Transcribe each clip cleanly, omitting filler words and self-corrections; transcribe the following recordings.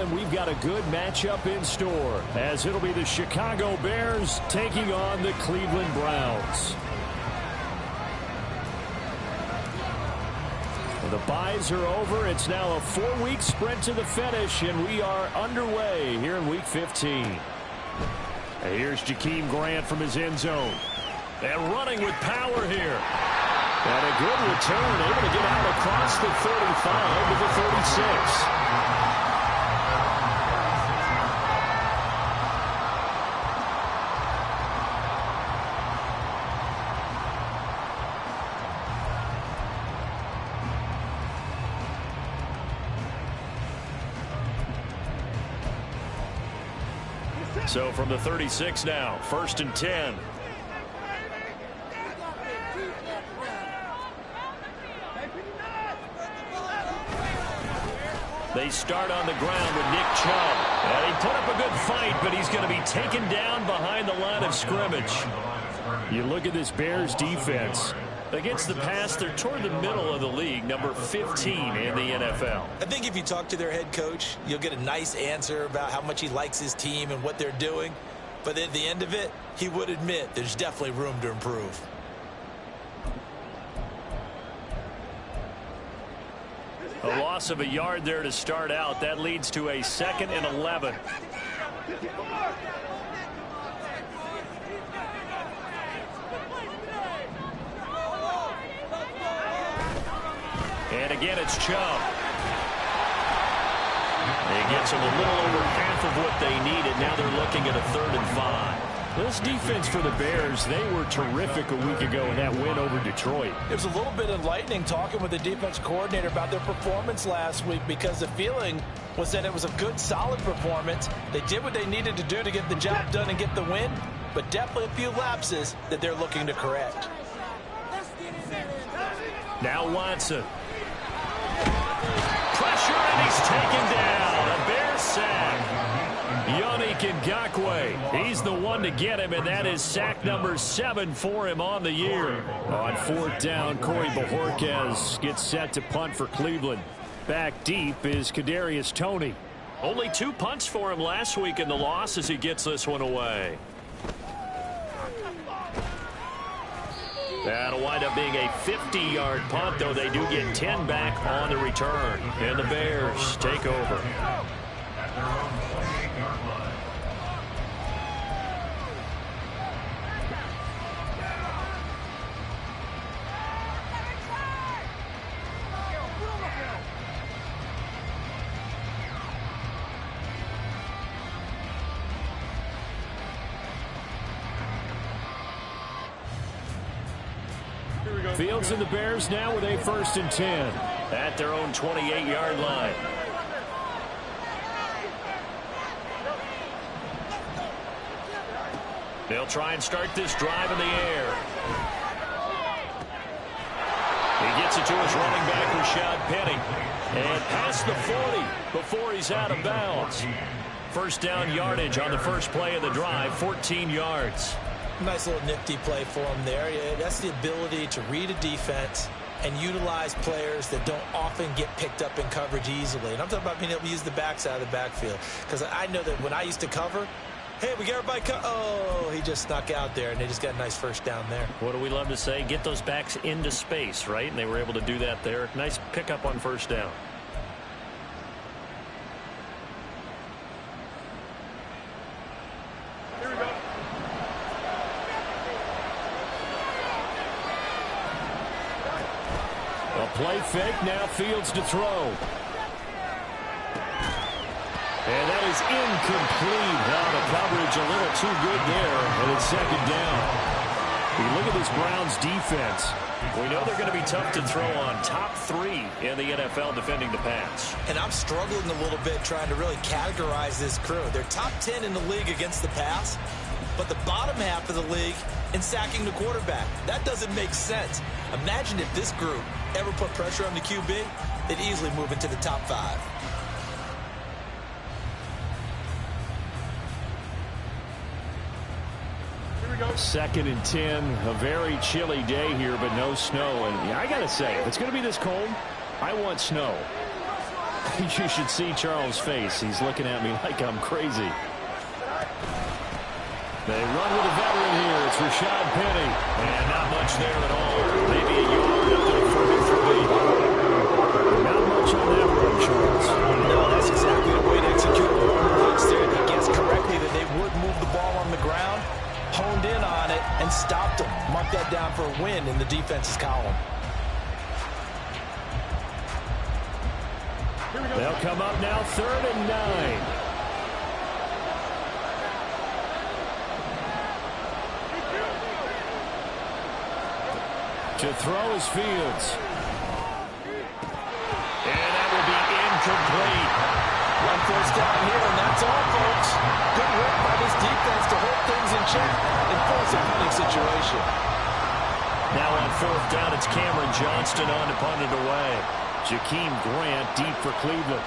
and we've got a good matchup in store, as it'll be the Chicago Bears taking on the Cleveland Browns. The byes are over. It's now a 4-week sprint to the finish, and we are underway here in Week 15. And here's Jakeem Grant from his end zone. And running with power here. And a good return, able to get out across the 35 to the 36. So from the 36 now, 1st and 10. They start on the ground with Nick Chubb. And he put up a good fight, but he's going to be taken down behind the line of scrimmage. You look at this Bears defense. Against the pass, they're toward the middle of the league, number 15 in the NFL. I think if you talk to their head coach, you'll get a nice answer about how much he likes his team and what they're doing. But at the end of it, he would admit there's definitely room to improve. A loss of a yard there to start out. That leads to a 2nd and 11. And again, it's Chubb. He gets them a little over half of what they needed. Now they're looking at a 3rd and 5. This defense for the Bears, they were terrific a week ago in that win over Detroit. There's a little bit enlightening talking with the defense coordinator about their performance last week, because the feeling was that it was a good, solid performance. They did what they needed to do to get the job done and get the win, but definitely a few lapses that they're looking to correct. Now Watson. Pressure, and he's taken down. A Bears sack. Yannick Ngakoue, he's the one to get him, and that is sack number 7 for him on the year. On 4th down, Corey Bojorquez gets set to punt for Cleveland. Back deep is Kadarius Toney. Only 2 punts for him last week in the loss as he gets this one away. That'll wind up being a 50-yard punt, though they do get 10 back on the return. And the Bears take over. Fields and the Bears now with a 1st and 10 at their own 28-yard line. They'll try and start this drive in the air. He gets it to his running back, Rashad Penny. And past the 40 before he's out of bounds. 1st down yardage on the first play of the drive, 14 yards. Nice little nifty play for him there. Yeah, that's the ability to read a defense and utilize players that don't often get picked up in coverage easily. And I'm talking about being able to use the backside of the backfield. Because I know that when I used to cover, hey, we got everybody oh, he just snuck out there, and they just got a nice 1st down there. What do we love to say? Get those backs into space, right? And they were able to do that there. Nice pickup on 1st down. Play fake, now Fields to throw. And that is incomplete. Now the coverage a little too good there, and it's 2nd down. You look at this Browns defense. We know they're going to be tough to throw on. Top 3 in the NFL defending the pass. And I'm struggling a little bit trying to really categorize this crew. They're top 10 in the league against the pass, but the bottom half of the league in sacking the quarterback. That doesn't make sense. Imagine if this group ever put pressure on the QB, they'd easily move into the top 5. Here we go. 2nd and 10. A very chilly day here, but no snow. And yeah, I got to say, if it's going to be this cold, I want snow. You should see Charles' face. He's looking at me like I'm crazy. They run with a veteran here. It's Rashad Penny. And not much there at all. Maybe a yard up to the 43. Not much on that run, Charles. No, that's exactly the way to execute a run blitz there. He guessed correctly that they would move the ball on the ground, honed in on it, and stopped him. Mark that down for a win in the defense's column. They'll come up now 3rd and 9. To throw is Fields. And that will be incomplete. One first down here, and that's all, folks. Good work by this defense to hold things in check and force a punting situation. Now on 4th down, it's Cameron Johnston on to punt it away. Jakeem Grant deep for Cleveland.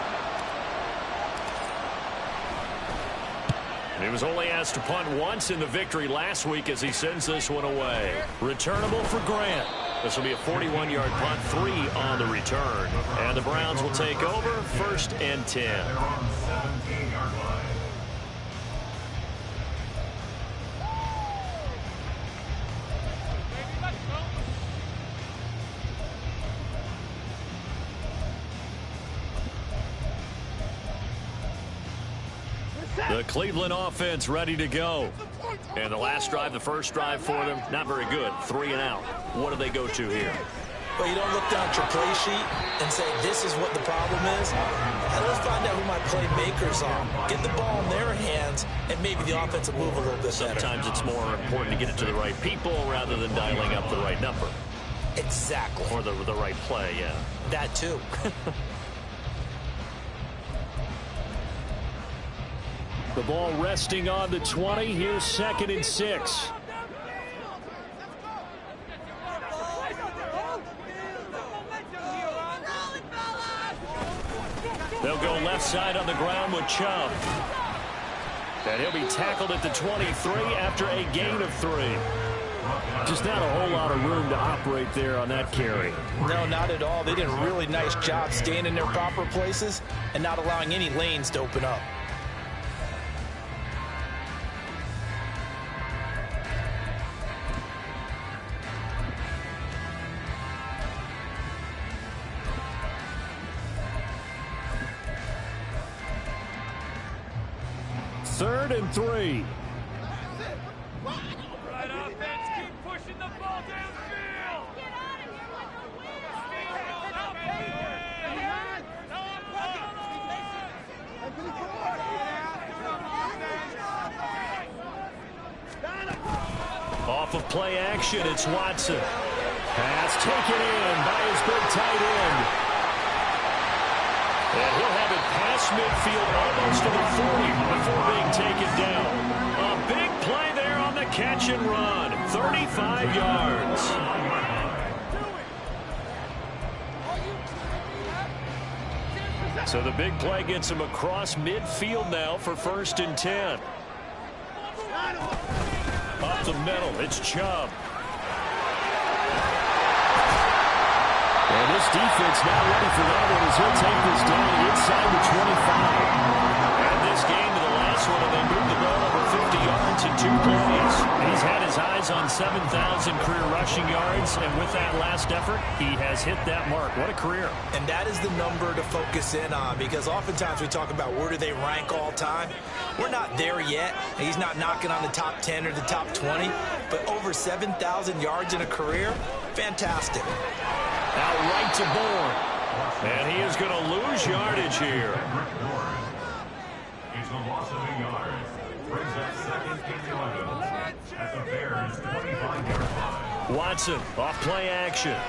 He was only asked to punt once in the victory last week as he sends this one away. Returnable for Grant. This will be a 41-yard punt, 3 on the return. And the Browns will take over 1st and 10. The Cleveland offense ready to go. And the last drive, the first drive for them, not very good. 3 and out. What do they go to here? Well, you don't look down at your play sheet and say, this is what the problem is. And let's find out who my playmakers are. Get the ball in their hands, and maybe the offense will move a little bit better. Sometimes it's more important to get it to the right people rather than dialing up the right number. Exactly. Or the right play, yeah. That too. The ball resting on the 20. Here's 2nd and 6. They'll go left side on the ground with Chubb. And he'll be tackled at the 23 after a gain of 3. Just not a whole lot of room to operate there on that carry. No, not at all. They did a really nice job staying in their proper places and not allowing any lanes to open up. Third and 3. Right offense, keep pushing the ball downfield. Get out of here with the win. Off of play action, it's Watson. Pass taken in by his big tight end. And he'll have it past midfield almost to the 40 before being taken down. A big play there on the catch and run. 35 yards. So the big play gets him across midfield now for 1st and 10. Up the middle, it's Chubb. And this defense not ready for that one as he'll take this down inside the 25. And this game to the last one, and they moved the ball over 50 yards in 2 plays. He's had his eyes on 7,000 career rushing yards, and with that last effort, he has hit that mark. What a career. And that is the number to focus in on, because oftentimes we talk about where do they rank all time. We're not there yet. He's not knocking on the top 10 or the top 20, but over 7,000 yards in a career, fantastic. Out right to Bourne. And he is going to lose yardage here. It's a loss of a yard. Brings up 2nd and 11 at the Bears' 25-yard line. Watson off play action.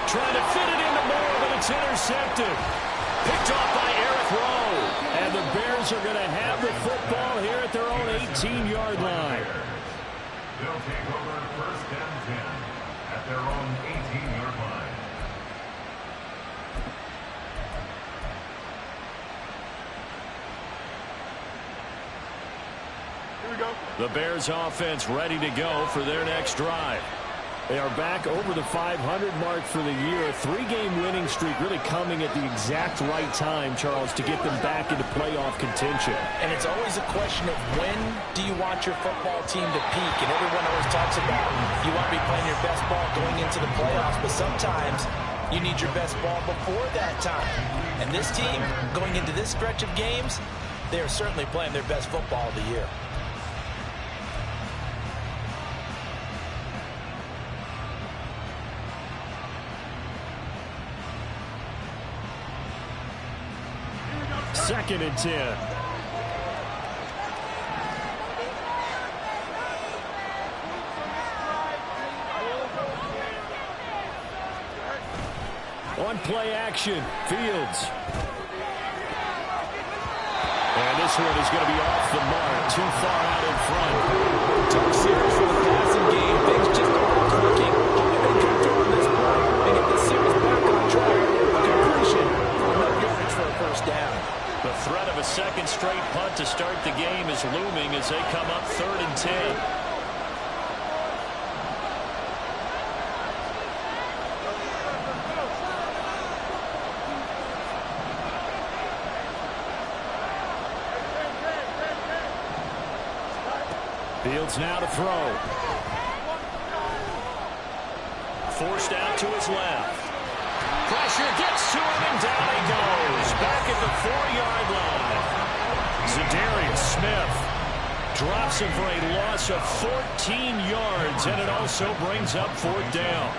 Trying to fit it into Moore, but it's intercepted. Picked off by Eric Rowe. And the Bears are going to have the football here at their own 18-yard line. They'll take over 1st and 10 at their own 18-yard line. The Bears offense ready to go for their next drive. They are back over the 500 mark for the year. A 3-game winning streak really coming at the exact right time, Charles, to get them back into playoff contention. And it's always a question of when do you want your football team to peak? And everyone always talks about you want to be playing your best ball going into the playoffs, but sometimes you need your best ball before that time. And this team, going into this stretch of games, they are certainly playing their best football of the year. Second and 10. On play action, Fields. And this one is going to be off the mark, too far out in front. Tough series for the passing game. Things just aren't clicking. If they come through on this play and get this series back on track, a completion for enough yards for a first down. The threat of a second straight punt to start the game is looming as they come up 3rd and 10. Fields now to throw. Forced out to his left. Pressure gets to him, and down he goes. Back at the 4-yard line. Zadarius Smith drops him for a loss of 14 yards, and it also brings up 4th down.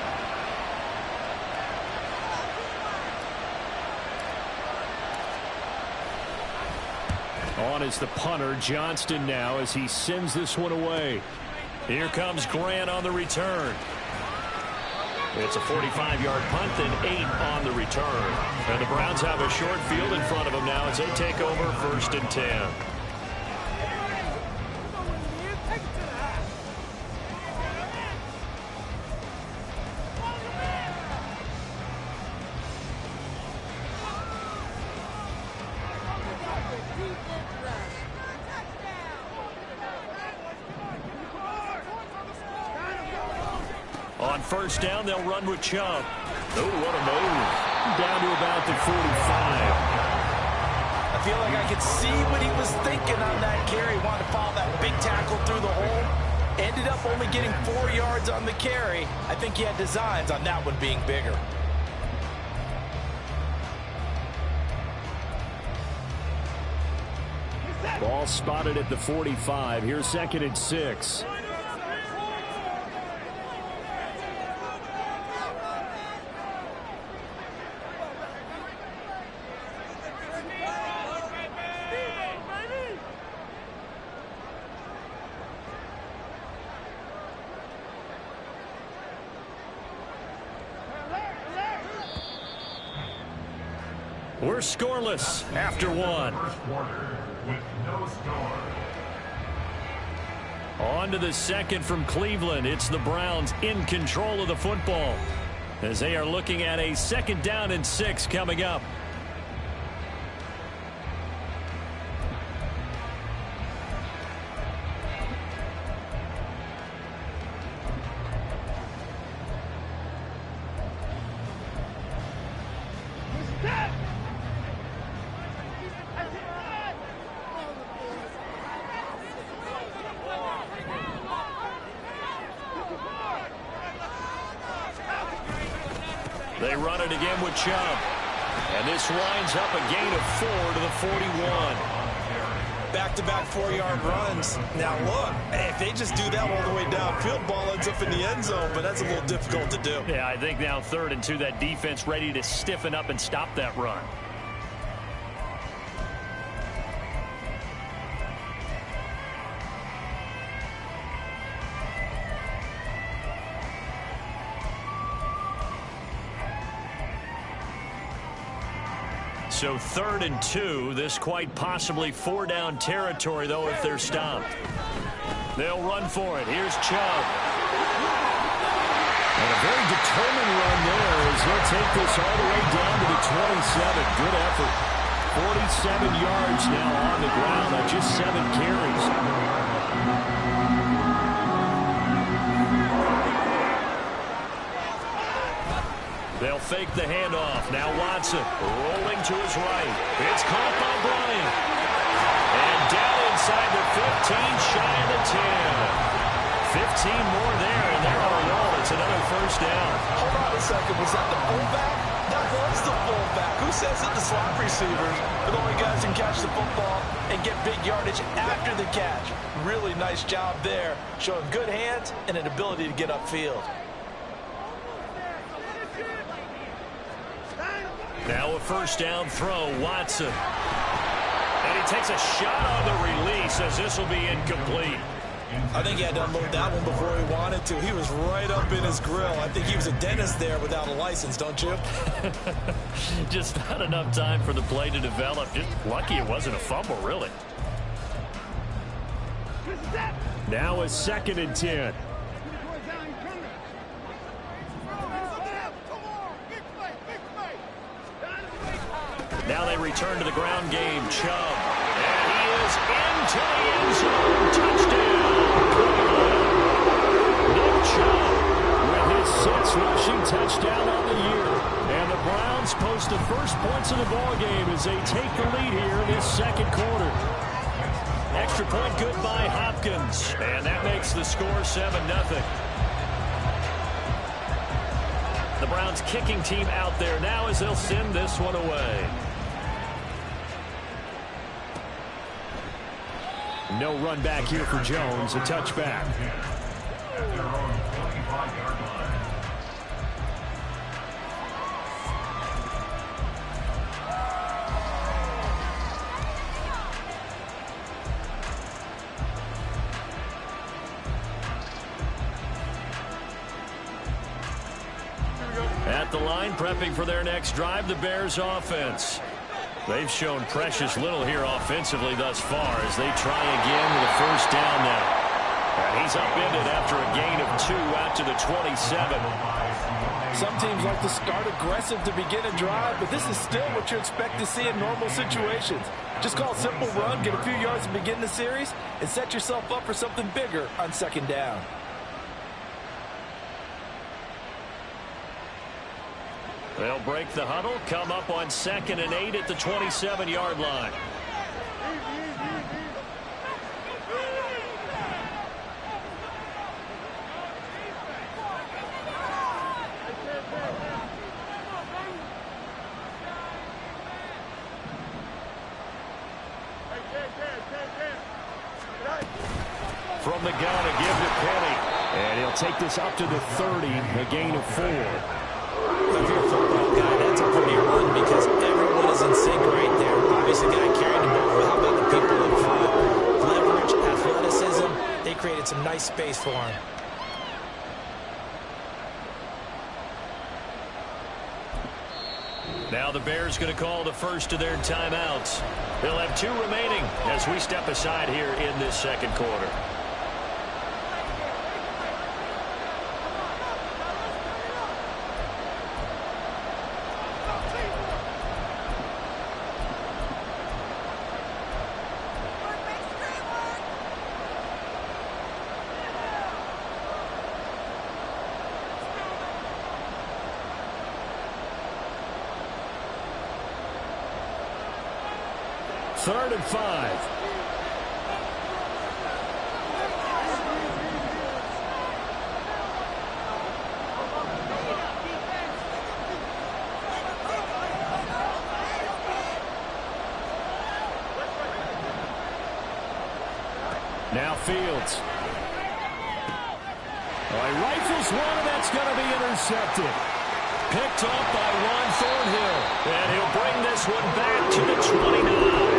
On is the punter, Johnston, now as he sends this one away. Here comes Grant on the return. It's a 45-yard punt, then 8 on the return. And the Browns have a short field in front of them now as they take over 1st and 10. On 1st down, they'll run with Chubb. Oh, what a move. Down to about the 45. I feel like I could see what he was thinking on that carry. Wanted to follow that big tackle through the hole. Ended up only getting 4 yards on the carry. I think he had designs on that one being bigger. Ball spotted at the 45. Here's 2nd and 6. We're scoreless after 1. On to the 2nd from Cleveland. It's the Browns in control of the football as they are looking at a 2nd down and 6 coming up. They run it again with Chubb. And this winds up a gain of 4 to the 41. Back-to-back 4-yard runs. Now, look, if they just do that all the way downfield, ball ends up in the end zone, but that's a little difficult to do. Yeah, I think now 3rd and 2, that defense ready to stiffen up and stop that run. So 3rd and 2, this quite possibly 4-down territory, though, if they're stopped. They'll run for it. Here's Chubb. And a very determined run there as he'll take this all the way down to the 27. Good effort. 47 yards now on the ground on just 7 carries. They'll fake the handoff. Now Watson rolling to his right. It's caught by Bryant. And down inside the 15, shy of the 10. 15 more there, and they're on a roll. It's another first down. Hold on a second. Was that the fullback? That was the fullback. Who says that the slot receivers are the only guys who can catch the football and get big yardage after the catch? Really nice job there, showing good hands and an ability to get upfield. Now a first down throw, Watson. And he takes a shot on the release as this will be incomplete. I think he had to unload that one before he wanted to. He was right up in his grill. I think he was a dentist there without a license, don't you? Just not enough time for the play to develop. Just lucky it wasn't a fumble, really. Now a 2nd and 10. Now they return to the ground game. Chubb. And he is into the end zone. Touchdown. Nick Chubb with his 6th rushing touchdown on the year. And the Browns post the first points of the ballgame as they take the lead here in this second quarter. Extra point good by Hopkins. And that makes the score 7-0. The Browns kicking team out there now as they'll send this one away. No run back here for Jones. A touchback. At their own 25-yard line. At the line, prepping for their next drive, the Bears offense. They've shown precious little here offensively thus far as they try again with a first down now. And he's upended after a gain of 2 out to the 27. Some teams like to start aggressive to begin a drive, but this is still what you expect to see in normal situations. Just call a simple run, get a few yards to begin the series, and set yourself up for something bigger on 2nd down. They'll break the huddle, come up on 2nd and 8 at the 27-yard line. From the gun, a give to Penny. And he'll take this up to the 30, a gain of 4. If you're a football guy, that's a pretty run because everyone is in sync right there. Obviously, the guy carrying the ball, but how about the people in front? Leverage, athleticism, they created some nice space for him. Now the Bears going to call the first of their timeouts. They'll have 2 remaining as we step aside here in this second quarter. Third and 5. Now Fields. He rifles one, and that's going to be intercepted. Picked off by Juan Thornhill. And he'll bring this one back to the 29.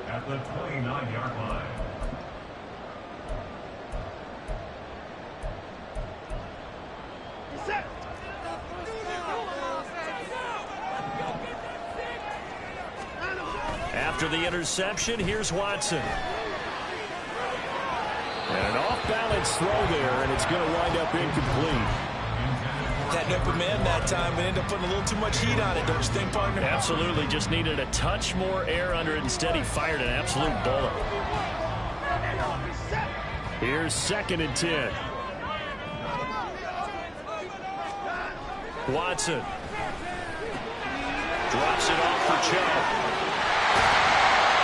At the 29-yard line. After the interception, here's Watson. And an off-balance throw there, and it's going to wind up incomplete. Had no command that time, but ended up putting a little too much heat on it, don't you think, partner? Absolutely. Just needed a touch more air under it. Instead, he fired an absolute bullet. Here's 2nd and 10. Watson. Drops it off for Chubb.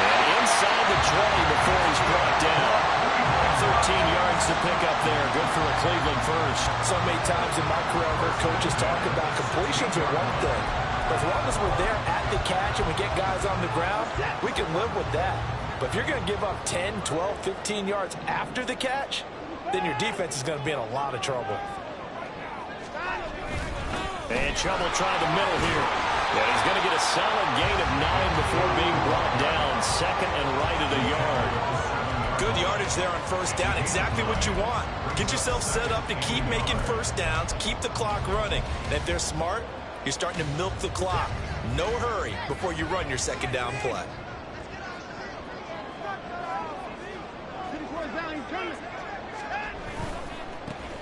And inside the 20 before he's brought down. 13 yards to pick up there. Good for a Cleveland first. So many times in my career, I've heard coaches talk about completions are one thing. But as long as we're there at the catch and we get guys on the ground, we can live with that. But if you're going to give up 10, 12, 15 yards after the catch, then your defense is going to be in a lot of trouble. And Chubb will try the middle here. Yeah, he's going to get a solid gain of 9 before being brought down. 2nd and right of the yard. Good yardage there on first down. Exactly what you want. Get yourself set up to keep making first downs, keep the clock running. And if they're smart, you're starting to milk the clock. No hurry before you run your 2nd down play.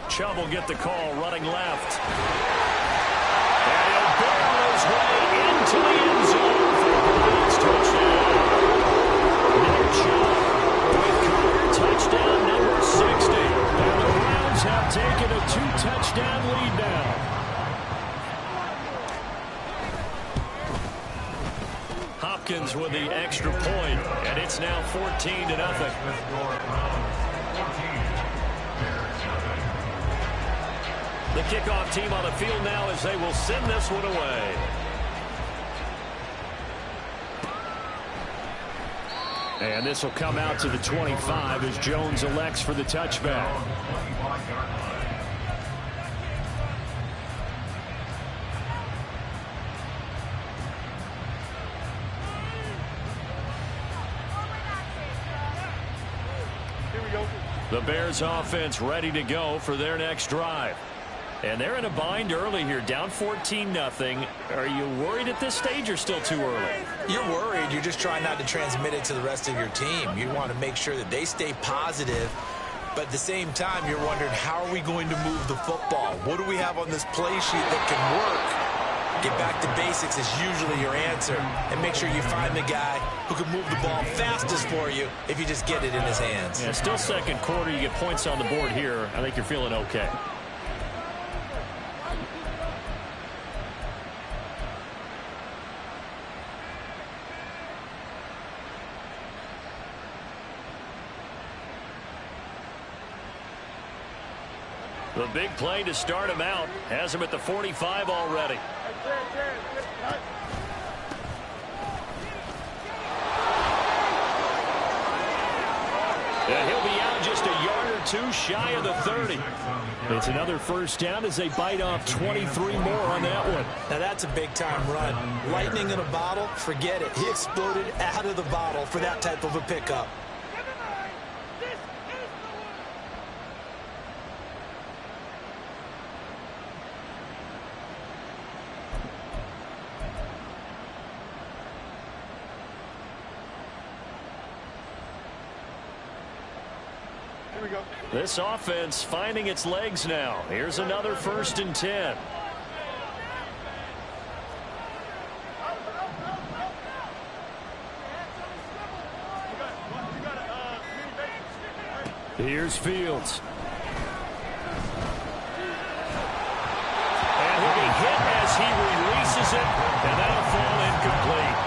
Chubb will get the call running left. And he'll barrel his way into the end zone for a Browns touchdown. Nick Chubb with career touchdown number 60. And the Browns have taken a 2-touchdown lead now. Hopkins with the extra point, and it's now 14-0. The kickoff team on the field now as they will send this one away. And this will come out to the 25 as Jones elects for the touchback. The Bears offense ready to go for their next drive. And they're in a bind early here, down 14-0. Are you worried at this stage or still too early? You're worried. You're just trying not to transmit it to the rest of your team. You want to make sure that they stay positive. But at the same time, you're wondering, how are we going to move the football? What do we have on this play sheet that can work? Get back to basics is usually your answer. And make sure you find the guy who can move the ball fastest for you if you just get it in his hands. Yeah, still second quarter. You get points on the board here. I think you're feeling okay. The big play to start him out has him at the 45 already. And he'll be out just a yard or two shy of the 30. It's another first down as they bite off 23 more on that one. Now that's a big-time run. Lightning in a bottle, forget it. He exploded out of the bottle for that type of a pickup. This offense finding its legs now. Here's another 1st and 10. Here's Fields. And he'll be hit as he releases it, and that'll fall incomplete.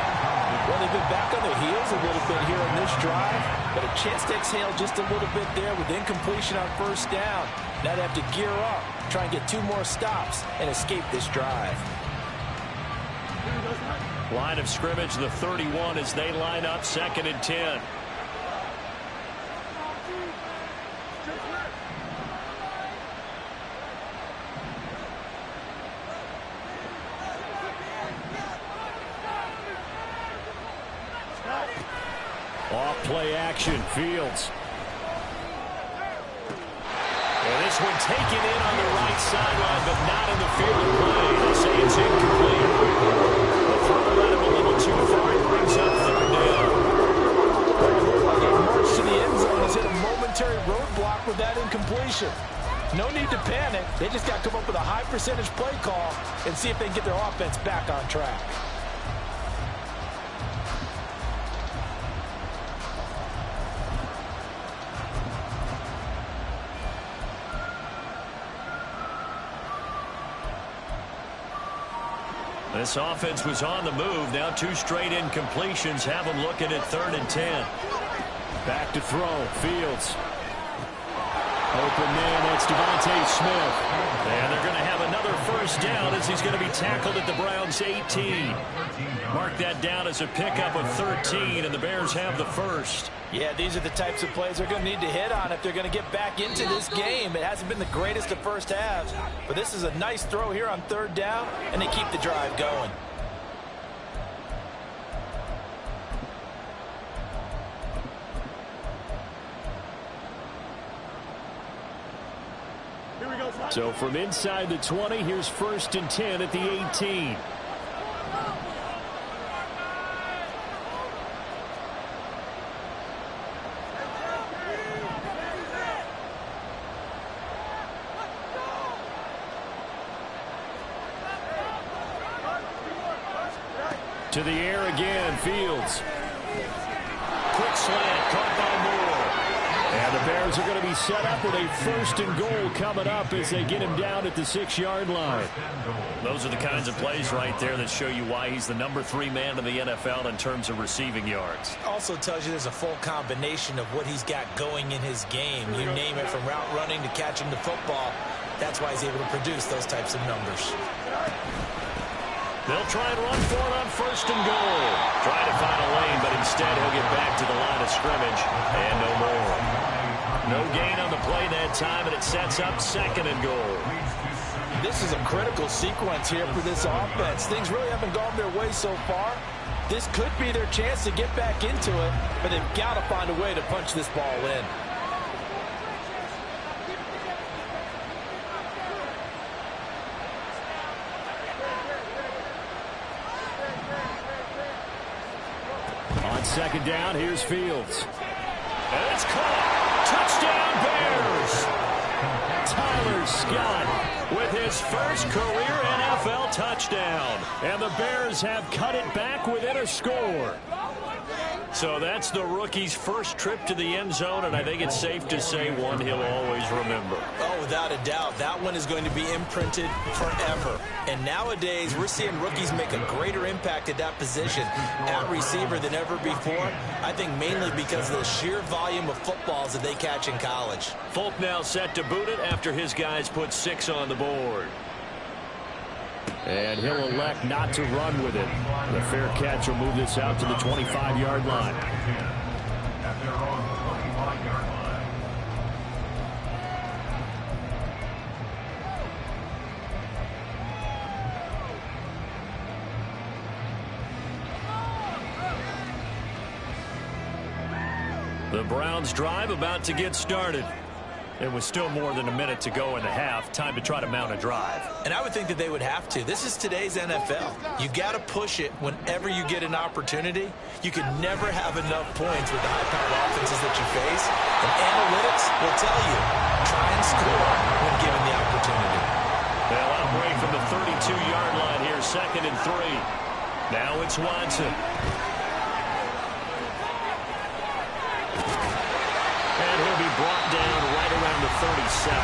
Well, they've been back on their heels a little bit here on this drive, but a chance to exhale just a little bit there with incompletion on first down. Now they have to gear up, try and get 2 more stops, and escape this drive. Line of scrimmage, the 31 as they line up 2nd and 10. Off play action, Fields. And this one taken in on the right sideline, but not in the field of play. They say it's incomplete. The throw led him a little too far. It brings up 3rd down. He marched to the end zone. Has hit a momentary roadblock with that incompletion. No need to panic. They just got to come up with a high percentage play call and see if they can get their offense back on track. This offense was on the move. Now 2 straight incompletions have them looking at 3rd and 10. Back to throw. Fields. Open man, that's Devontae Smith. And they're going to have another first down as he's going to be tackled at the Browns' 18. Mark that down as a pickup of 13, and the Bears have the first. Yeah, these are the types of plays they're going to need to hit on if they're going to get back into this game. It hasn't been the greatest of first halves, but this is a nice throw here on 3rd down, and they keep the drive going. So from inside the 20, here's 1st and 10 at the 18. To the air again, Fields. Quick slant, caught by Moore. And the Bears are going to be set up with a 1st and goal coming up as they get him down at the 6-yard line. Those are the kinds of plays right there that show you why he's the number 3 man in the NFL in terms of receiving yards. Also tells you there's a full combination of what he's got going in his game. You name it, from route running to catching the football. That's why he's able to produce those types of numbers. They'll try and run for it on 1st and goal. Trying to find a lane, but instead he'll get back to the line of scrimmage. And no more. No gain on the play that time, and it sets up 2nd and goal. This is a critical sequence here for this offense. Things really haven't gone their way so far. This could be their chance to get back into it, but they've got to find a way to punch this ball in. On 2nd down, here's Fields. And it's caught. Touchdown, Bears! Tyler Scott with his first career NFL touchdown. And the Bears have cut it back within a score. So that's the rookie's first trip to the end zone, and I think it's safe to say one he'll always remember. Oh, without a doubt. That one is going to be imprinted forever. And nowadays, we're seeing rookies make a greater impact at that position at receiver than ever before. I think mainly because of the sheer volume of footballs that they catch in college. Folk now set to boot it after his guys put 6 on the board. And he'll elect not to run with it. The fair catch will move this out to the 25-yard line. At their own 25-yard line. The Browns drive about to get started. It was still more than a minute to go in the half. Time to try to mount a drive. And I would think that they would have to. This is today's NFL. You got to push it whenever you get an opportunity. You can never have enough points with the high-powered offenses that you face. And analytics will tell you, try and score when given the opportunity. They'll operate from the 32-yard line here, 2nd and 3. Now it's Watson. And he'll be brought down right around the 37.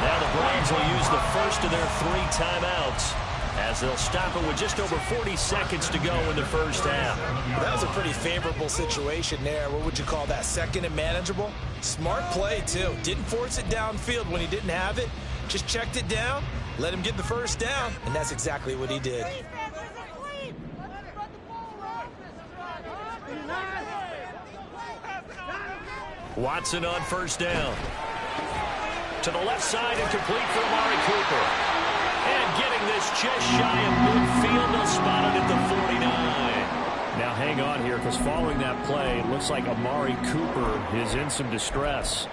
Now the Browns will use the first of their 3 timeouts as they'll stop it with just over 40 seconds to go in the first half. That was a pretty favorable situation there. What would you call that? 2nd and manageable? Smart play, too. Didn't force it downfield when he didn't have it. Just checked it down, let him get the first down, and that's exactly what he did. Watson on first down. To the left side and complete for Amari Cooper. And getting this just shy of midfield, they'll spot it at the 49. Now hang on here, because following that play, it looks like Amari Cooper is in some distress.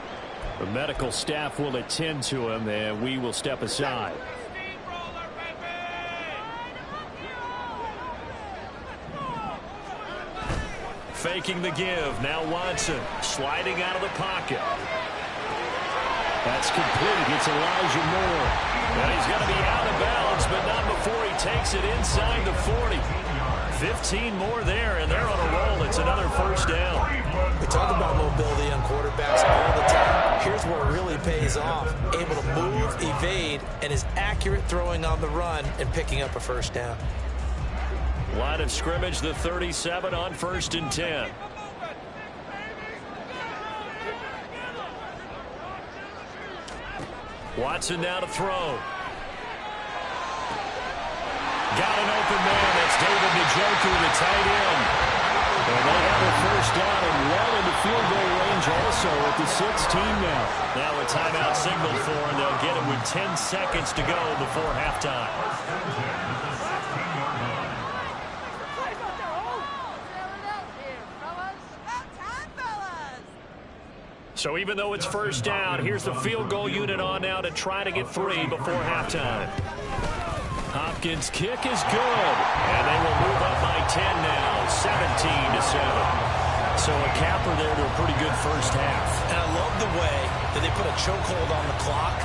The medical staff will attend to him, and we will step aside. Faking the give. Now Watson sliding out of the pocket. That's complete. It's Elijah Moore. And he's going to be out of bounds, but not before he takes it inside the 40. 15 more there, and they're on a roll. It's another first down. We talk about mobility on quarterbacks all the time. here's where it really pays off. Able to move, evade, and is accurate throwing on the run and picking up a first down. Line of scrimmage, the 37 on 1st and 10. Watson now to throw. Got an open man. That's David Njoku, the tight end. And they have a first down and well into field goal range also at the 16 now. Now a timeout signal for, and they'll get it with 10 seconds to go before halftime. So even though it's first down, here's the field goal unit on now to try to get 3 before halftime. Hopkins' kick is good, and they will move up by 10 now, 17-7. So a capper there to a pretty good first half. And I love the way that they put a chokehold on the clock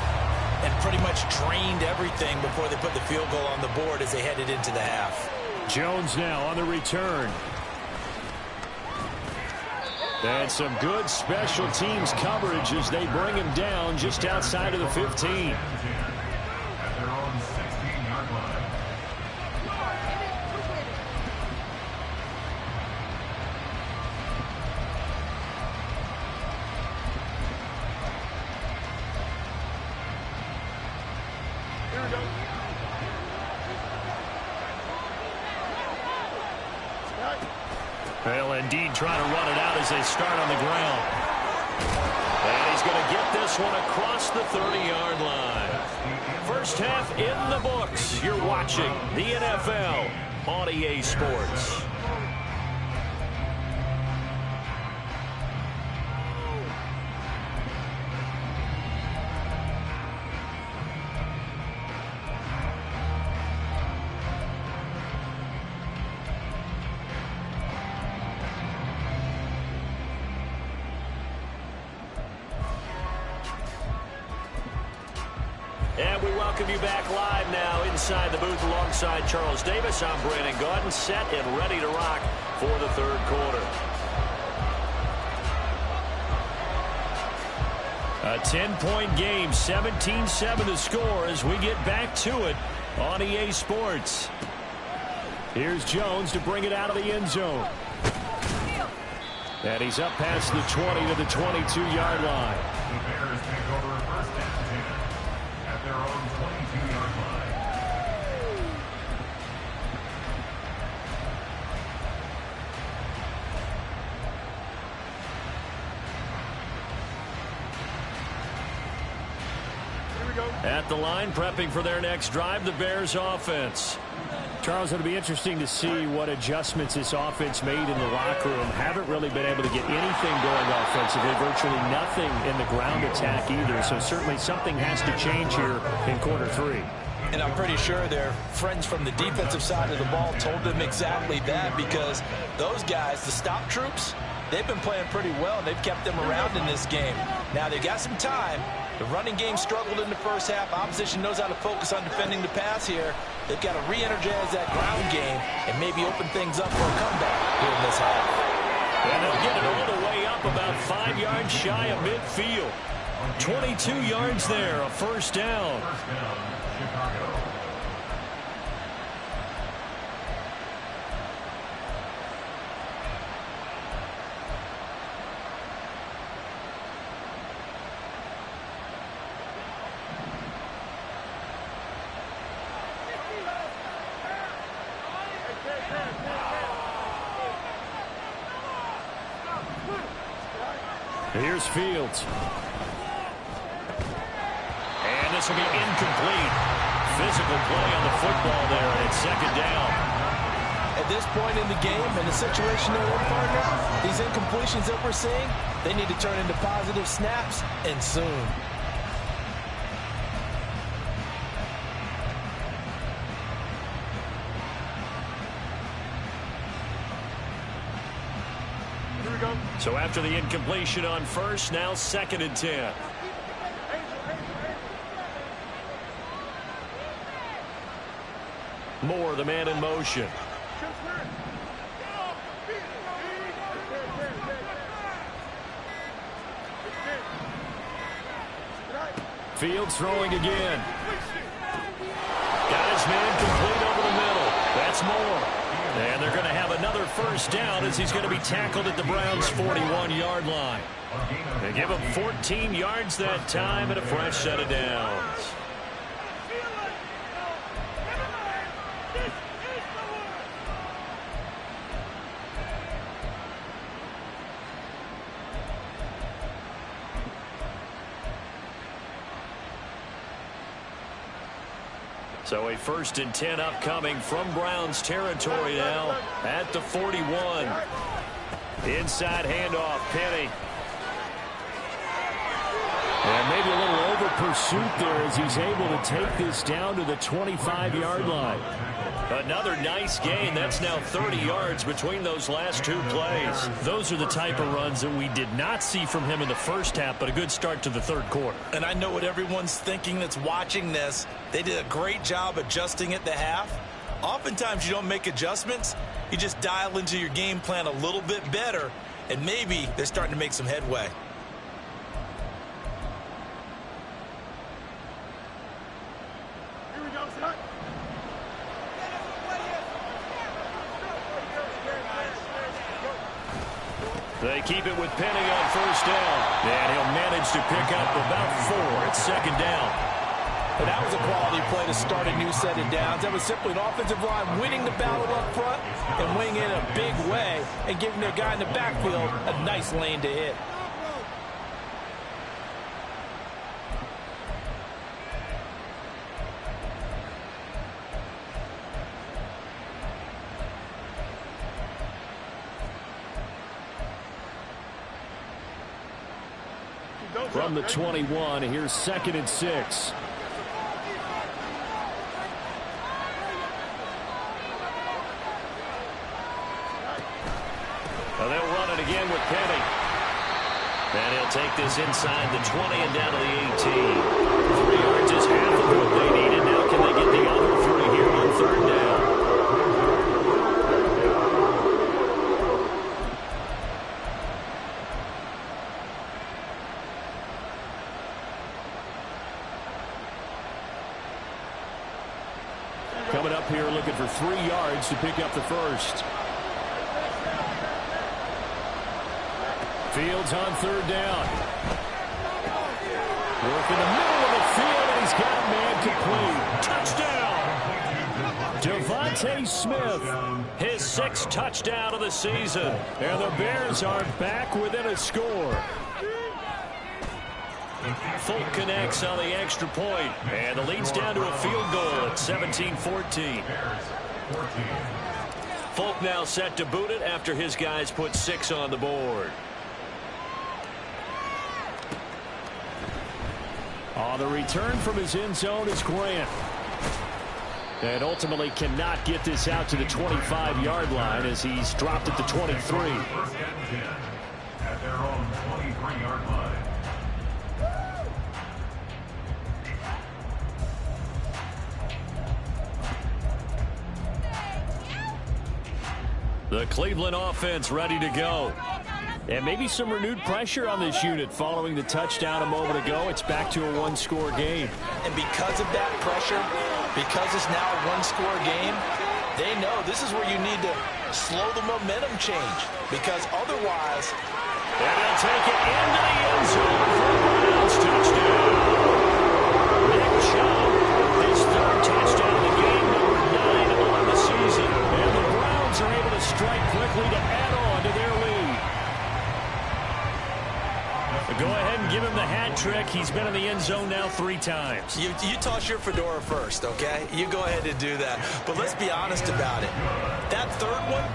and pretty much drained everything before they put the field goal on the board as they headed into the half. Jones now on the return. And some good special teams coverage as they bring him down just outside of the 15. Well, indeed, trying to run it out as they start on the ground. And he's going to get this one across the 30-yard line. First half in the books. You're watching the NFL on EA Sports. And we welcome you back live now inside the booth alongside Charles Davis. I'm Brandon Gaudin, set and ready to rock for the third quarter. A 10-point game, 17-7 the score as we get back to it on EA Sports. Here's Jones to bring it out of the end zone. And he's up past the 20 to the 22-yard line. The Bears take over first and 10 at their own 22-yard line. At the line, prepping for their next drive, the Bears offense. Charles, it'll be interesting to see what adjustments this offense made in the locker room. Haven't really been able to get anything going offensively, virtually nothing in the ground attack either. So certainly something has to change here in quarter three. And I'm pretty sure their friends from the defensive side of the ball told them exactly that, because those guys, the stop troops, they've been playing pretty well, and they've kept them around in this game. Now, they've got some time. The running game struggled in the first half. Opposition knows how to focus on defending the pass here. They've got to re-energize that ground game and maybe open things up for a comeback here in this half. And they'll get it all the way up about 5 yards shy of midfield. 22 yards there, a first down. First down, Chicago. Here's Fields. And this will be incomplete. Physical play on the football there, and it's second down. At this point in the game, in the situation they're in, partner, these incompletions that we're seeing, they need to turn into positive snaps, and soon. So after the incompletion on first, now second and 10. Moore, the man in motion. Fields throwing again. Got his man complete over the middle. That's more. And they're going to have another first down as he's going to be tackled at the Browns' 41-yard line. They give him 14 yards that time and a fresh set of downs. So a 1st and 10 upcoming from Browns territory now at the 41. Inside handoff, Penny. And maybe a little over pursuit there as he's able to take this down to the 25-yard line. Another nice gain. That's now 30 yards between those last two plays. Those are the type of runs that we did not see from him in the first half, but a good start to the third quarter. And I know what everyone's thinking that's watching this. They did a great job adjusting at the half. Oftentimes you don't make adjustments. You just dial into your game plan a little bit better, and maybe they're starting to make some headway. They keep it with Penny on first down. And he'll manage to pick up about 4 at second down. But that was a quality play to start a new set of downs. That was simply an offensive line winning the battle up front and winning it in a big way and giving their guy in the backfield a nice lane to hit. From the 21, here's 2nd and 6. Well, they'll run it again with Penny. And he'll take this inside the 20 and down to the 18. 3 yards is half of what they needed. Now can they get the other 3 here on 3rd down? Coming up here looking for 3 yards to pick up the first. Fields on 3rd down. Work in the middle of the field, and he's got man complete. Touchdown! Devontae Smith, his 6th touchdown of the season. And the Bears are back within a score. Folk connects on the extra point, and the lead's down to a field goal at 17-14. Folk now set to boot it after his guys put 6 on the board. On the return from his end zone is Grant. And ultimately cannot get this out to the 25-yard line as he's dropped at the 23. First and 10 at their own 23-yard line. The Cleveland offense ready to go. And maybe some renewed pressure on this unit following the touchdown a moment ago. It's back to a 1-score game. And because of that pressure, because it's now a 1-score game, they know this is where you need to slow the momentum change. Because otherwise... And they'll take it into the end zone for a Browns touchdown. Nick Chubb, his 3rd touchdown of the game, number 9 on the season. And the Browns are able to strike quickly to add on to their lead. Go ahead and give him the hat trick. He's been in the end zone now 3 times. You toss your fedora first, okay? You go ahead and do that. But let's be honest about it. That 3rd one,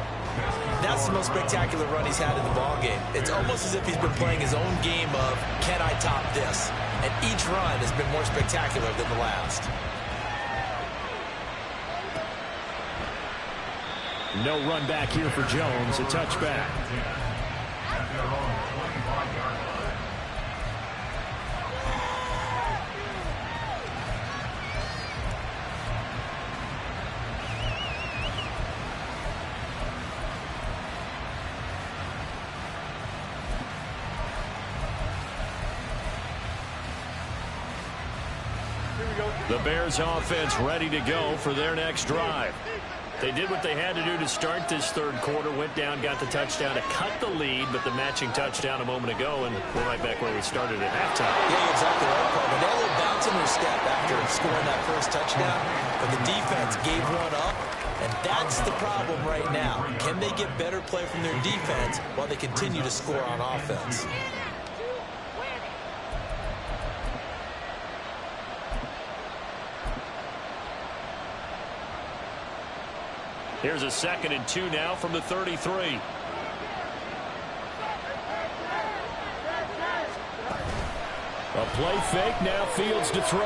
that's the most spectacular run he's had in the ballgame. It's almost as if he's been playing his own game of, can I top this? And each run has been more spectacular than the last. No run back here for Jones. A touchback. At their own 25-yard line. The Bears offense ready to go for their next drive. They did what they had to do to start this third quarter, went down, got the touchdown to cut the lead, but the matching touchdown a moment ago, and we're right back where we started at halftime. Yeah, exactly right, Paul. They had a little bounce in their step after scoring that first touchdown, but the defense gave one up, and that's the problem right now. Can they get better play from their defense while they continue to score on offense? Here's a 2nd and 2 now from the 33. A play fake, now Fields to throw.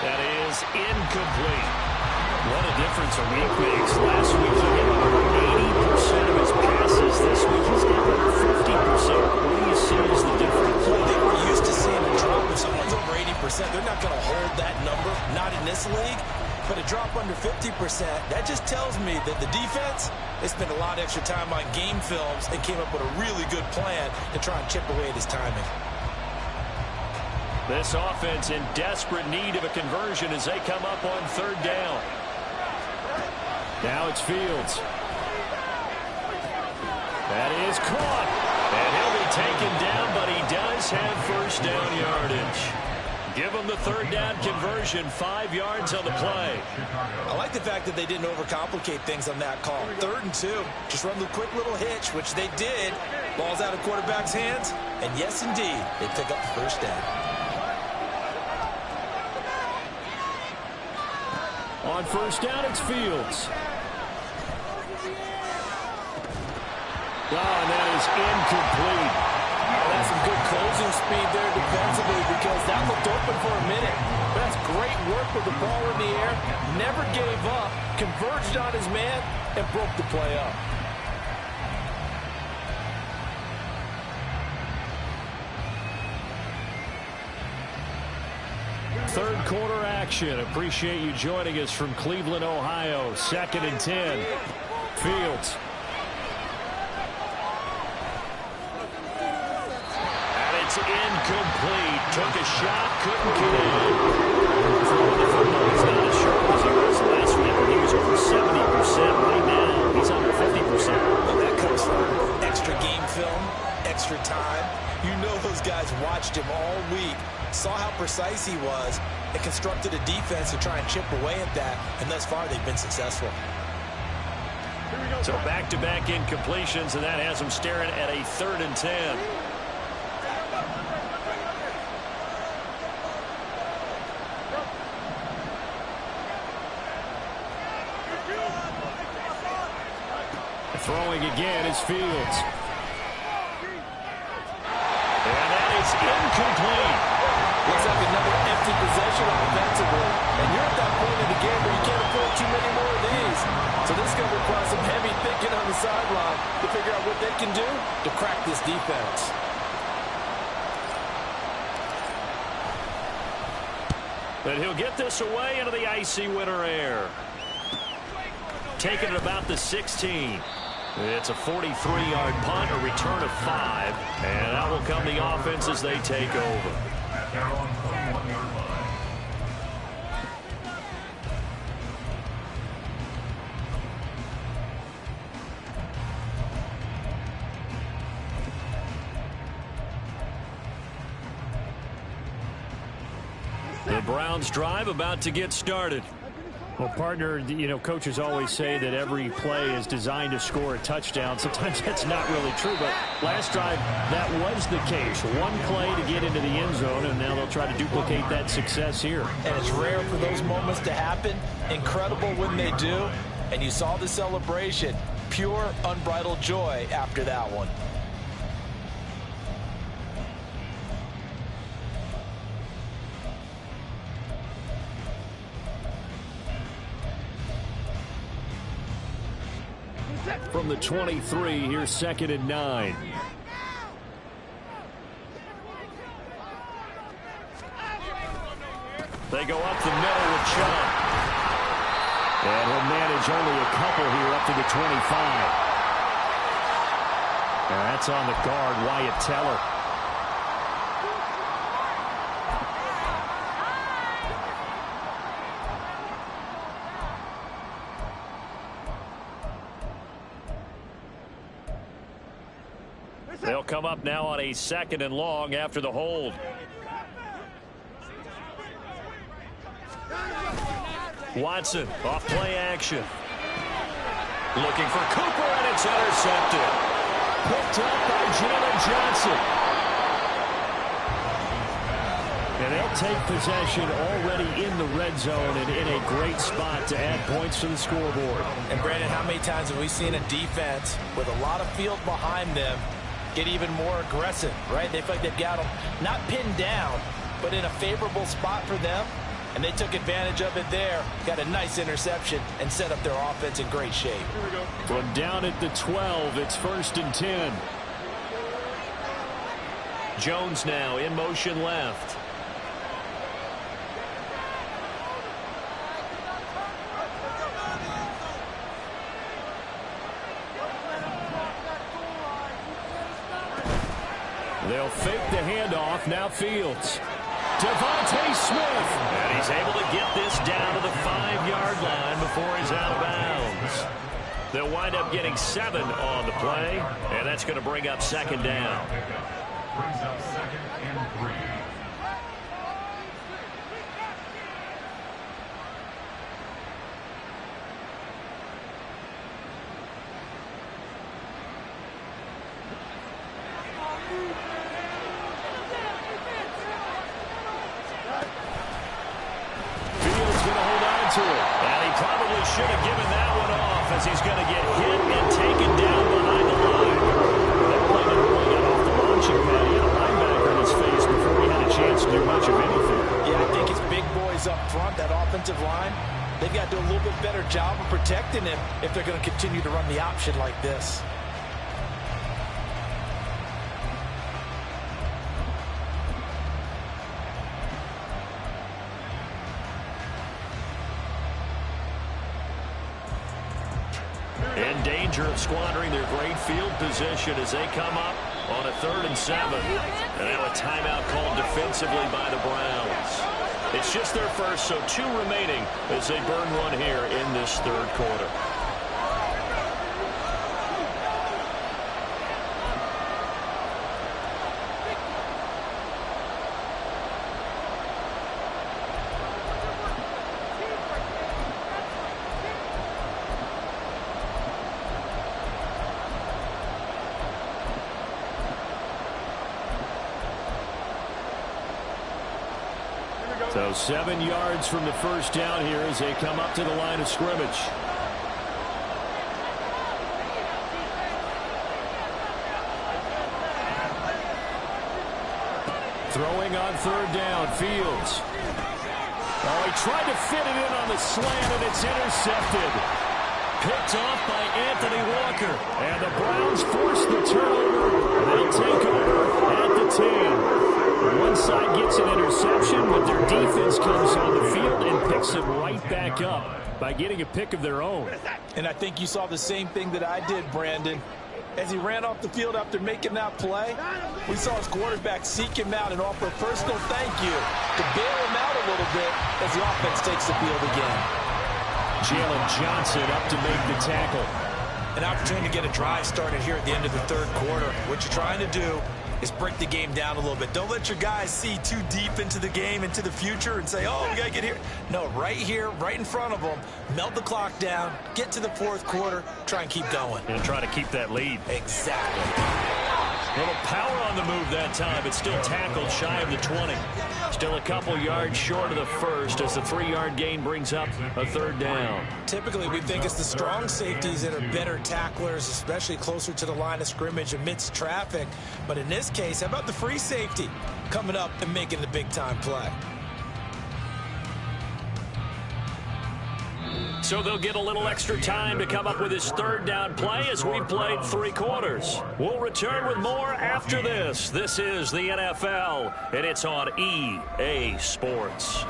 That is incomplete. What a difference a week makes. Last week he hit over 80% of his passes. This week he's down over 50%. What do you see as the difference? Well, they were used to seeing a drop. If someone's over 80%, they're not going to hold that number, not in this league. But a drop under 50%, that just tells me that the defense, they spent a lot of extra time on game films and came up with a really good plan to try and chip away at his timing. This offense in desperate need of a conversion as they come up on 3rd down. Now it's Fields. That is caught. And he'll be taken down, but he does have 1st down yardage. Give them the 3rd down conversion, 5 yards on the play. I like the fact that they didn't overcomplicate things on that call. 3rd and 2, just run the quick little hitch, which they did. Ball's out of quarterback's hands, and yes, indeed, they pick up the 1st down. On 1st down, it's Fields. And that is incomplete. That's some good closing speed there defensively because that looked open for a minute. But that's great work with the ball in the air. Never gave up, converged on his man, and broke the play up. Third quarter action. Appreciate you joining us from Cleveland, Ohio. 2nd and 10. Fields. It's incomplete. Took a shot, couldn't get in. Throwing the football. He's not as sharp as he was last week when he was over 70%. Right now, he's under 50%. Well, that comes from extra game film, extra time. You know those guys watched him all week, saw how precise he was, and constructed a defense to try and chip away at that. And thus far, they've been successful. So back-to-back incompletions, and that has them staring at a 3rd and 10. Throwing again is Fields. And that is incomplete. Looks like another empty possession offensively. And you're at that point in the game where you can't afford too many more of these. So this is going to require some heavy thinking on the sideline to figure out what they can do to crack this defense. But he'll get this away into the icy winter air. Taking it about the 16. It's a 43-yard punt, a return of 5. And that will come the offense as they take over. The Browns drive about to get started. Well, partner, you know, coaches always say that every play is designed to score a touchdown. Sometimes that's not really true, but last drive, that was the case. One play to get into the end zone, and now they'll try to duplicate that success here. And it's rare for those moments to happen. Incredible when they do. And you saw the celebration. Pure, unbridled joy after that one. From the 23, here's 2nd and 9. They go up the middle with Chubb. And he'll manage only a couple here up to the 25. And that's on the guard, Wyatt Teller. They'll come up now on a 2nd and long after the hold. Watson off play action. Looking for Cooper, and it's intercepted. Picked up by Jalen Johnson. And they'll take possession already in the red zone and in a great spot to add points to the scoreboard. And Brandon, how many times have we seen a defense with a lot of field behind them get even more aggressive, right? They feel like they've got them not pinned down, but in a favorable spot for them. And they took advantage of it there, got a nice interception, and set up their offense in great shape. From down at the 12, it's 1st and 10. Jones now in motion left. They'll fake the handoff. Now Fields. Devontae Smith. And he's able to get this down to the 5-yard line before he's out of bounds. They'll wind up getting 7 on the play, and that's going to bring up 2nd down. Brings up 2nd and 3. Should have given that one off as he's going to get hit and taken down behind the line. That play didn't really get off the launching pad. He had a linebacker in his face before he had a chance to do much of anything. Yeah, I think it's big boys up front, that offensive line. They've got to do a little bit better job of protecting him if they're going to continue to run the option like this. In danger of squandering their great field position as they come up on a 3rd and 7. And now a timeout called defensively by the Browns. It's just their first, so 2 remaining as they burn one here in this 3rd quarter. So 7 yards from the first down here as they come up to the line of scrimmage. Throwing on 3rd down, Fields. Oh, he tried to fit it in on the slant, and it's intercepted. Picked off by Anthony Walker. And the Browns force the turnover. They'll take over at the 10. One side gets an interception, but their defense comes on the field and picks it right back up by getting a pick of their own. And I think you saw the same thing that I did, Brandon. As he ran off the field after making that play, we saw his quarterback seek him out and offer a personal thank you to bail him out a little bit as the offense takes the field again. Jalen Johnson up to make the tackle. An opportunity to get a drive started here at the end of the 3rd quarter. What you're trying to do is break the game down a little bit. Don't let your guys see too deep into the game, into the future, and say, oh, we got to get here. No, right here, right in front of them, melt the clock down, get to the 4th quarter, try and keep going. And try to keep that lead. Exactly. A little power on the move that time, but still tackled shy of the 20. Still a couple yards short of the first as the 3-yard gain brings up a 3rd down. Typically, we think it's the strong safeties that are better tacklers, especially closer to the line of scrimmage amidst traffic. But in this case, how about the free safety coming up and making the big-time play? So they'll get a little extra time to come up with his 3rd down play as we played 3 quarters. We'll return with more after this. This is the NFL, and it's on EA Sports.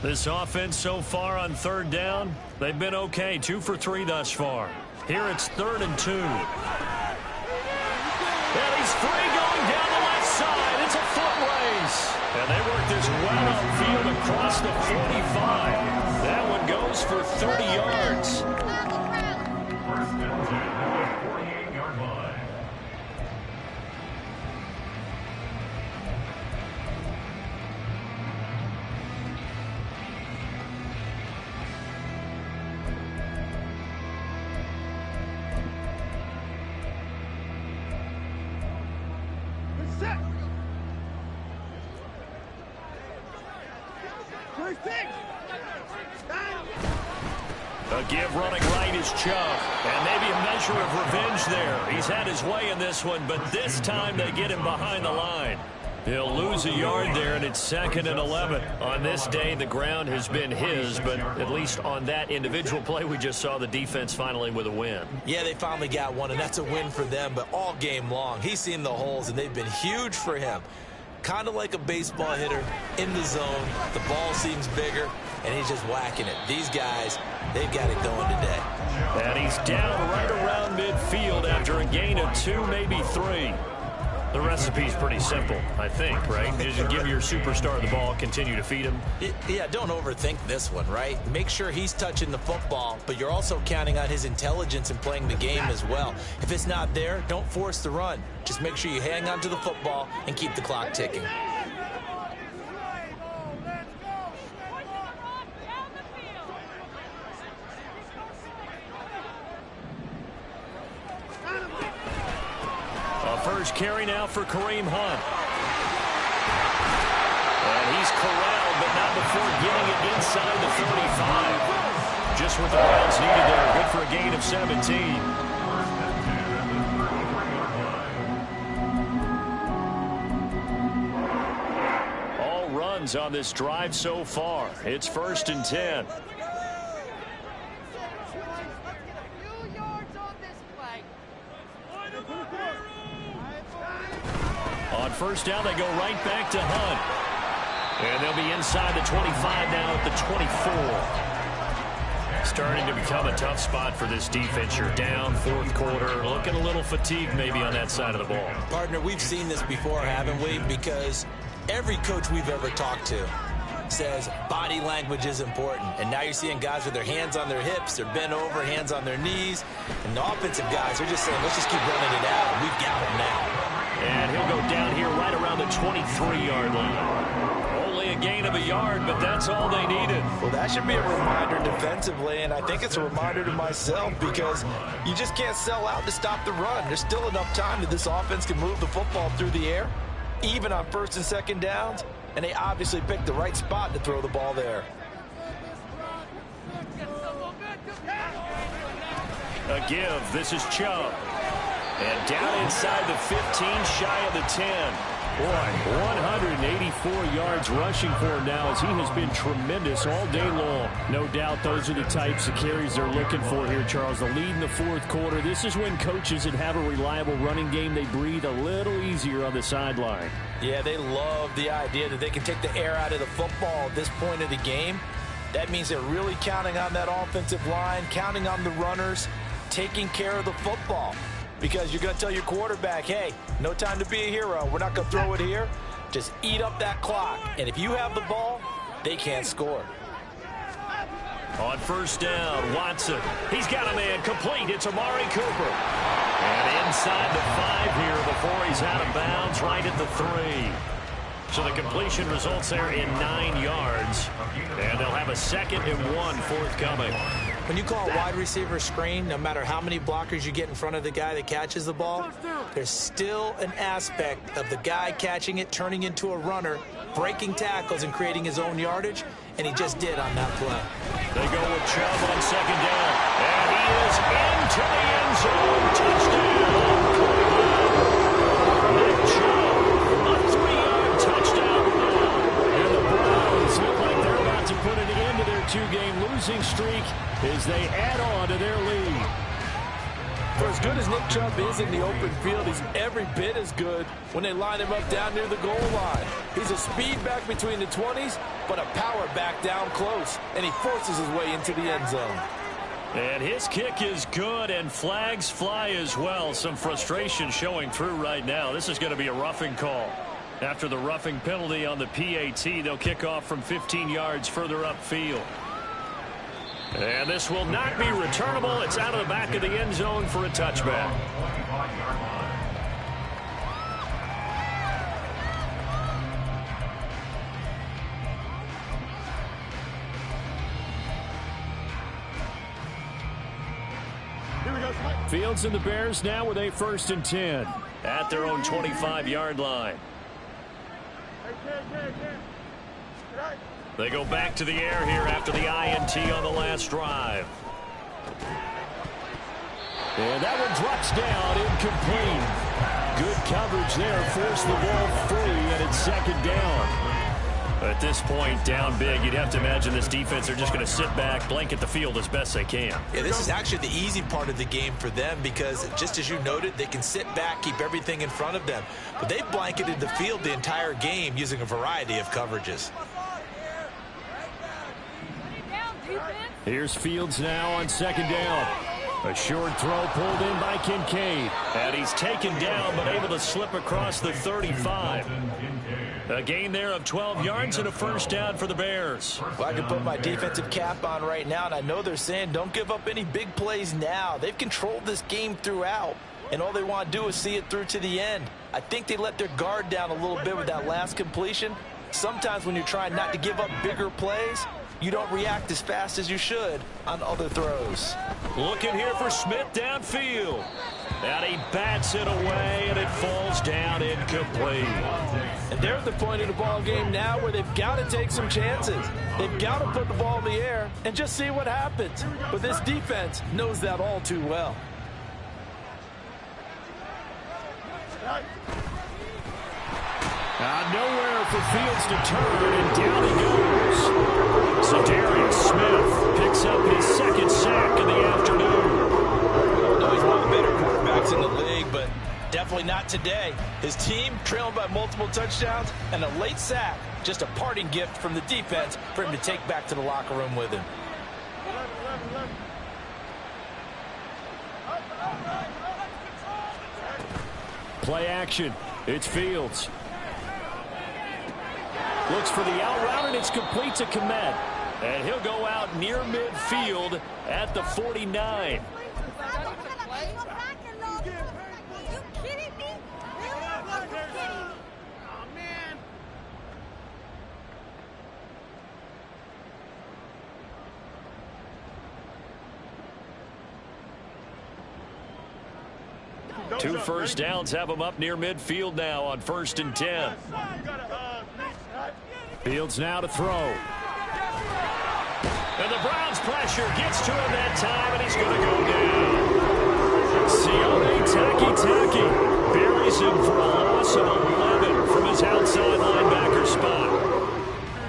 This offense so far on third down, they've been okay. 2 for 3 thus far. Here it's 3rd and 2. And he's free going down the left side. It's a foot race. And they work this well upfield across the 45. That one goes for 30 yards. First down, 48-yard line. A give running right is Chubb. And maybe a measure of revenge there. He's had his way in this one, but this time they get him behind the line. He'll lose a yard there, and it's 2nd and 11. On this day, the ground has been his, but at least on that individual play, we just saw the defense finally with a win. Yeah, they finally got one, and that's a win for them, but all game long, he's seen the holes, and they've been huge for him. Kind of like a baseball hitter in the zone. The ball seems bigger, and he's just whacking it. These guys, they've got it going today. And he's down right around midfield after a gain of 2, maybe 3. The recipe's pretty simple, I think, right? You just give your superstar the ball, continue to feed him. Yeah, don't overthink this one, right? Make sure he's touching the football, but you're also counting on his intelligence in playing the game as well. If it's not there, don't force the run. Just make sure you hang on to the football and keep the clock ticking. First carry now for Kareem Hunt. And he's corralled, but not before getting it inside the 45. Just what the Browns needed there. Good for a gain of 17. All runs on this drive so far. It's 1st and 10. On first down, they go right back to Hunt. And they'll be inside the 25 now at the 24. Starting to become a tough spot for this defense. You're down 4th quarter, looking a little fatigued maybe on that side of the ball. Partner, we've seen this before, haven't we? Because every coach we've ever talked to says body language is important. And now you're seeing guys with their hands on their hips, they're bent over, hands on their knees. And the offensive guys are just saying, let's just keep running it out. We've got them now. And he'll go down here right around the 23-yard line. Only a gain of a yard, but that's all they needed. Well, that should be a reminder defensively, and I think it's a reminder to myself because you just can't sell out to stop the run. There's still enough time that this offense can move the football through the air, even on 1st and 2nd downs, and they obviously picked the right spot to throw the ball there. A give. This is Chubb. And down inside the 15, shy of the 10. Boy, 184 yards rushing for him now as he has been tremendous all day long. No doubt those are the types of carries they're looking for here, Charles. The lead in the 4th quarter. This is when coaches that have a reliable running game, they breathe a little easier on the sideline. Yeah, they love the idea that they can take the air out of the football at this point of the game. That means they're really counting on that offensive line, counting on the runners, taking care of the football. Because you're going to tell your quarterback, hey, no time to be a hero. We're not going to throw it here. Just eat up that clock. And if you have the ball, they can't score. On first down, Watson. He's got a man complete. It's Amari Cooper. And inside the 5 here before he's out of bounds, right at the 3. So the completion results there in 9 yards. And they'll have a 2nd and 1 forthcoming. When you call a wide receiver screen, no matter how many blockers you get in front of the guy that catches the ball, there's still an aspect of the guy catching it, turning into a runner, breaking tackles and creating his own yardage, and he just did on that play. They go with Chubb on 2nd down, and he is into the end zone. Touchdown! Nick Chubb, a 3-yard touchdown run. And the Browns look like they're about to put an end to their 2-game losing streak as they add on to their lead. For as good as Nick Chubb is in the open field, he's every bit as good when they line him up down near the goal line. He's a speed back between the 20s, but a power back down close, and he forces his way into the end zone. And his kick is good, and flags fly as well. Some frustration showing through right now. This is going to be a roughing call. After the roughing penalty on the PAT, they'll kick off from 15 yards further upfield. And this will not be returnable. It's out of the back of the end zone for a touchback. Fields and the Bears now with a 1st and 10 at their own 25-yard line. They go back to the air here after the INT on the last drive. And that one drops down, incomplete. Good coverage there, forced the ball free, and it's 2nd down. At this point, down big, you'd have to imagine this defense are just going to sit back, blanket the field as best they can. Yeah, this is actually the easy part of the game for them because, just as you noted, they can sit back, keep everything in front of them. But they've blanketed the field the entire game using a variety of coverages. Here's Fields now on 2nd down. A short throw pulled in by Kincaid. And he's taken down but able to slip across the 35. A gain there of 12 yards and a 1st down for the Bears. Well, I can put my defensive cap on right now, and I know they're saying don't give up any big plays now. They've controlled this game throughout, and all they want to do is see it through to the end. I think they let their guard down a little bit with that last completion. Sometimes when you're trying not to give up bigger plays, you don't react as fast as you should on other throws. Looking here for Smith downfield. And he bats it away, and it falls down incomplete. And they're at the point of the ball game now where they've got to take some chances. They've got to put the ball in the air and just see what happens. But this defense knows that all too well. Nowhere for Fields to turn, and down he goes. So Darius Smith picks up his 2nd sack of the afternoon. No, he's one of the better quarterbacks in the league, but definitely not today. His team trailing by multiple touchdowns and a late sack. Just a parting gift from the defense for him to take back to the locker room with him. Play action. It's Fields. Looks for the out route, and it's complete to Komet. And he'll go out near midfield at the 49. Two 1st downs have him up near midfield now on 1st and 10. Fields now to throw. And the Browns pressure gets to him that time, and he's going to go down. Sione Taki buries him for a loss of 11 from his outside linebacker spot.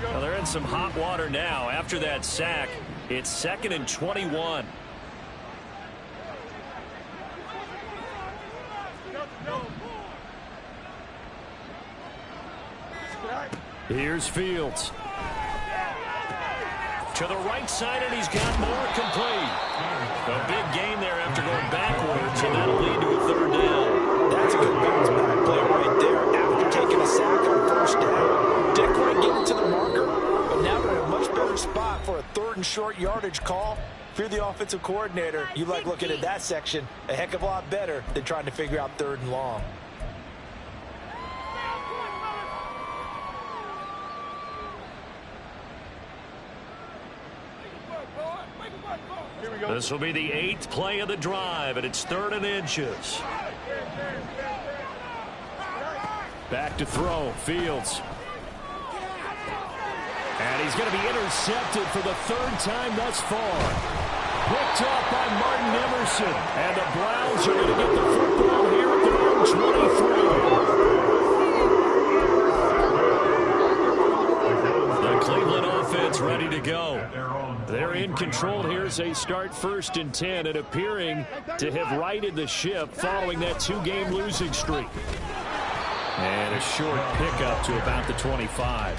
Now they're in some hot water now. After that sack, it's 2nd and 21. Here's Fields. To the right side, and he's got more complete. A big gain there after going backwards, and that'll lead to a 3rd down. That's a good bounce back play right there after taking a sack on 1st down. Didn't quite get it to the marker, but now they're in a much better spot for a 3rd and short yardage call. If you're the offensive coordinator, you like looking at that section a heck of a lot better than trying to figure out 3rd and long. This will be the 8th play of the drive, and it's 3rd and inches. Back to throw, Fields. And he's going to be intercepted for the 3rd time thus far. Picked up by Martin Emerson. And the Browns are going to get the football here at their own 23. The Cleveland offense ready to go. They're in control here as they start 1st and 10 and appearing to have righted the ship following that 2-game losing streak. And a short pickup to about the 25.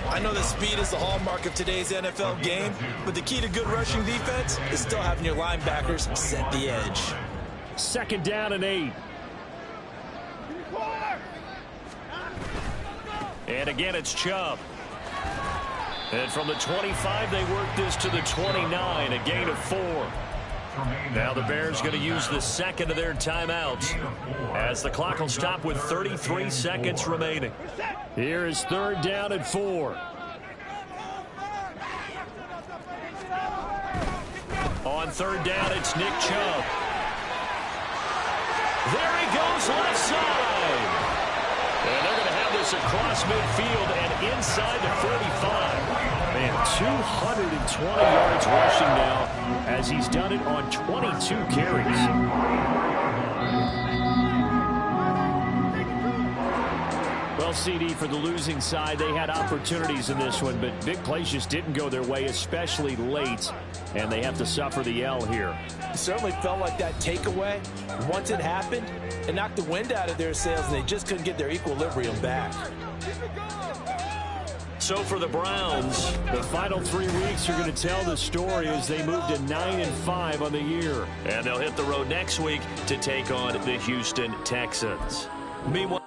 I know that speed is the hallmark of today's NFL game, but the key to good rushing defense is still having your linebackers set the edge. 2nd down and 8. And again, it's Chubb. And from the 25, they work this to the 29, a gain of 4. Now the Bears going to use the second of their timeouts as the clock will stop with 33 seconds remaining. Here is 3rd down and 4. On 3rd down, it's Nick Chubb. There he goes left side. And they're going to have this across midfield and inside the 45. Man, 220 yards rushing now as he's done it on 22 carries. Well, CD, for the losing side, they had opportunities in this one, but big plays just didn't go their way, especially late, and they have to suffer the L here. It certainly felt like that takeaway, once it happened, it knocked the wind out of their sails, and they just couldn't get their equilibrium back. So for the Browns, the final 3 weeks are going to tell the story as they move to 9-5 on the year. And they'll hit the road next week to take on the Houston Texans. Meanwhile,